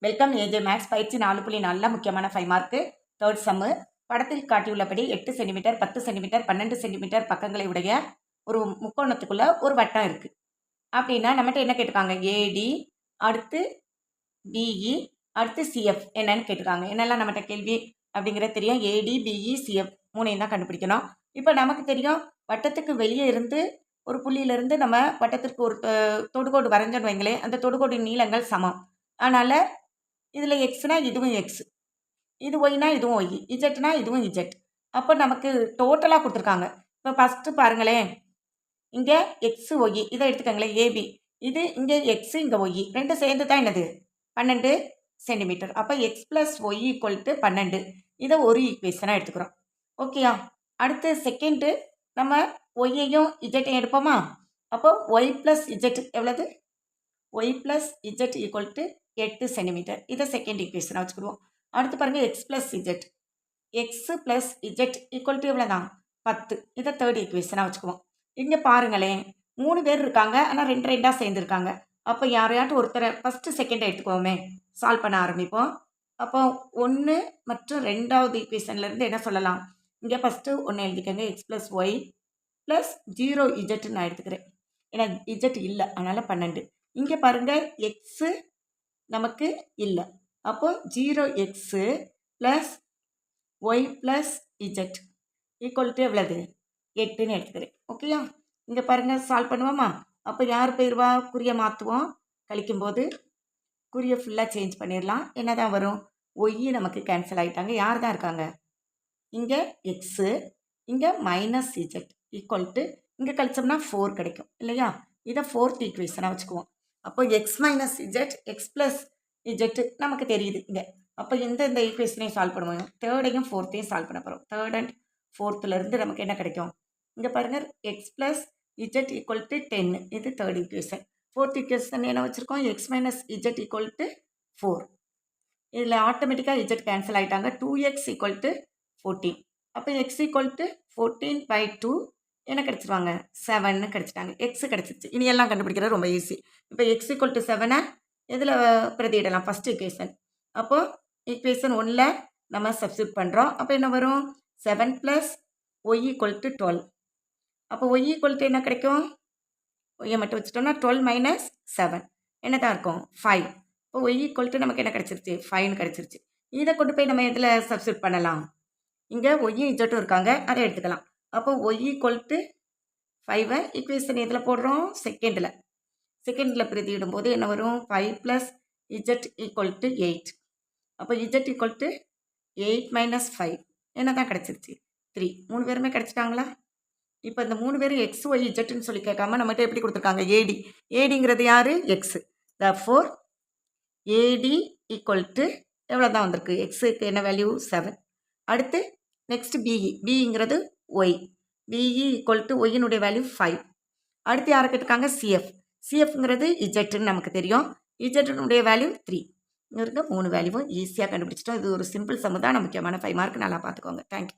Welcome AJ maths பயிற்சி 4.4 முக்கியமான 5 mark third சம்மு. படத்தில் காட்டியுள்ளபடி 8 சென்டிமீட்டர் 10 சென்டிமீட்டர் 12 சென்டிமீட்டர் பக்கங்களை உடைய ஒரு முக்கோணத்துக்குள்ள ஒரு வட்டம் இருக்கு அப்படின்னா நம்மகிட்ட என்ன கேட்டிருக்காங்க? ஏடி, அடுத்து பிஇ, அடுத்து சிஎஃப் என்னன்னு கேட்டிருக்காங்க. என்னெல்லாம் நம்மகிட்ட கேள்வி அப்படிங்கிறது தெரியும். ஏடி, பிஇ, சிஎஃப் மூணையும் தான் கண்டுபிடிக்கணும். இப்போ நமக்கு தெரியும், வட்டத்துக்கு வெளியே இருந்து ஒரு புள்ளியிலிருந்து நம்ம வட்டத்திற்கு ஒரு தொடுகோடு வரைஞ்சோன்னு வைங்களேன், அந்த தொடுகோடின் நீளங்கள் சமம். அதனால் இதில் எக்ஸ்னா இதுவும் எக்ஸ், இது ஒய்னா இதுவும் ஒய், இஜெட்னா இதுவும் இஜெட். அப்போ நமக்கு டோட்டலாக கொடுத்துருக்காங்க. இப்போ ஃபஸ்ட்டு பாருங்களேன், இங்கே எக்ஸு ஒய் இதை எடுத்துக்கோங்களேன், ஏபி. இது இங்கே எக்ஸு இங்கே ஒய் ரெண்டு சேர்ந்து தான் என்னது 12 சென்டிமீட்டர். அப்போ x plus y equal to 12. இதை ஒரு ஈக்குவேஷனாக எடுத்துக்கிறோம். ஓகேயா? அடுத்து செகண்டு நம்ம ஒய்யையும் இஜெட்டையும் எடுப்போமா? அப்போ ஒய் ப்ளஸ் இஜெட் எவ்வளவு? Y plus Z equal to 8 centimetre. இதை செகண்ட் ஈக்குவேஷனாக வச்சுக்கிடுவோம். அடுத்து பாருங்கள், X plus Z, X plus Z equal to எவ்வளோ தான் 10. இதை தேர்ட் ஈக்குவேஷனாக வச்சுக்குவோம். இங்கே பாருங்களேன், 3 பேர் இருக்காங்க, ஆனால் 2 2ஆக சேர்ந்துருக்காங்க. அப்போ யாரையாட்டும் ஒருத்தரை ஃபஸ்ட்டு செகண்டை எடுத்துக்குவோமே, சால்வ் பண்ண ஆரம்பிப்போம். அப்போ 1 மற்றும் 2வது ஈக்குவேஷன்லேருந்து என்ன சொல்லலாம்? இங்கே ஃபஸ்ட்டு 1 எழுதிக்கோங்க, எக்ஸ் ப்ளஸ் ஒய் ப்ளஸ் 0 இஜெட்டு நான் எடுத்துக்கிறேன். ஏன்னா இஜெட் இல்லை, அதனால் 12. இங்கே பாருங்கள், எக்ஸு நமக்கு இல்லை. அப்போ 0x plus Y plus Z equal to எவ்வளவு? 8ன்னு எடுத்துக்கிறேன். ஓகேயா? இங்கே பாருங்கள், சால்வ் பண்ணுவோமா? அப்போ யார் போயிடுவா? குறியை மாற்றுவோம். கழிக்கும்போது குறியை ஃபுல்லாக சேஞ்ச் பண்ணிடலாம். என்ன தான் வரும்? ஒய் நமக்கு கேன்சல் ஆகிட்டாங்க. யார் தான் இருக்காங்க? இங்கே எக்ஸு, இங்கே மைனஸ் இஜெட் ஈக்குவல் டு, இங்கே கழிச்சோம்னா 4 கிடைக்கும் இல்லையா? இதை ஃபோர்த் ஈக்குவேஷனாக வச்சுக்குவோம். அப்போ x minus z, x plus z நமக்கு தெரியுது இங்கே. அப்போ இந்த ஈக்குவேஷனையும் சால்வ் பண்ணுவோம். தேர்டையும் ஃபோர்த்தையும் சால்வ் பண்ண போகிறோம். தேர்ட் அண்ட் ஃபோர்த்துலேருந்து நமக்கு என்ன கிடைக்கும்? இங்கே பாருங்கள், X plus Z equal to 10. இது தேர்ட் ஈக்குவேஷன். ஃபோர்த் ஈக்குவேஷன் என்ன வச்சுருக்கோம்? X minus Z equal to 4. இதில் ஆட்டோமேட்டிக்காக இஜெட் கேன்சல் ஆகிட்டாங்க. 2x equal to 14. அப்போ எக்ஸ் ஈக்குவல் டு 14/2 என்ன கிடச்சிருவாங்க? 7ன்னு கிடச்சிட்டாங்க. எக்ஸு கிடச்சிருச்சு. இனி எல்லாம் கண்டுபிடிக்கிறது ரொம்ப ஈஸி. இப்போ எக்ஸ் ஈக்குவல் டு 7 இதில் பிரதியிடலாம் ஃபஸ்ட் ஈக்குவேஷன். அப்போது ஈக்குவேஷன் 1ல் நம்ம சப்ஸ்டியூட் பண்ணுறோம். அப்போ என்ன வரும்? 7 ப்ளஸ் ஒய் ஈக்குவல் டு 12. அப்போ ஒய் ஈக்குவல் டு என்ன கிடைக்கும்? ஒய்யை மட்டும் வச்சுட்டோம்னா 12 மைனஸ் 7 என்ன தான் இருக்கும்? 5. இப்போ ஒய் ஈக்குவல் டு நமக்கு என்ன கிடச்சிருச்சு? 5ன்னு கிடச்சிருச்சு. இதை கொண்டு போய் நம்ம இதில் சப்ஸ்டியூட் பண்ணலாம். இங்கே ஒய்யும் இஜெட்டும் இருக்காங்க, அதை எடுத்துக்கலாம். அப்போ ஒய் ஈக்குவல் டு 5 ஈக்குவேஷன் இதில் போடுறோம், செகண்டில் பிரதியிடும்போது என்ன வரும்? 5 ப்ளஸ் இஜெட் ஈக்குவல் டு 8. அப்போ இஜெட் ஈக்குவல் டு 8 மைனஸ் 5 என்ன தான் கிடச்சிருச்சு? 3. 3 பேருமே கிடச்சிட்டாங்களா? இப்போ இந்த 3 பேரும் எக்ஸ் ஒய் இஜெட்டுன்னு சொல்லி கேட்காம நம்மகிட்ட எப்படி கொடுத்துருக்காங்க? ஏடி. ஏடிங்கிறது யார்? X. therefore AD equal to எவ்வளோ தான் வந்திருக்கு? எக்ஸுக்கு என்ன வேல்யூ? 7. அடுத்து நெக்ஸ்ட் பிஇ. பிங்கிறது ஒய். பிஇ ஈக்குவல் டு ஒய்யினுடைய வேல்யூ 5. அடுத்து யாரை கேட்டிருக்காங்க? சிஎஃப். சிஎஃப்ங்கிறது இஜெட்டுன்னு நமக்கு தெரியும். இஜெட்டினுடைய வேல்யூ 3. இங்கே இருக்க 3 வேல்யூவும் ஈஸியாக கண்டுபிடிச்சிட்டோம். இது ஒரு சிம்பிள் சம்மு தான். முக்கியமான 5 மார்க். நல்லா பார்த்துக்கோங்க. தேங்க்யூ.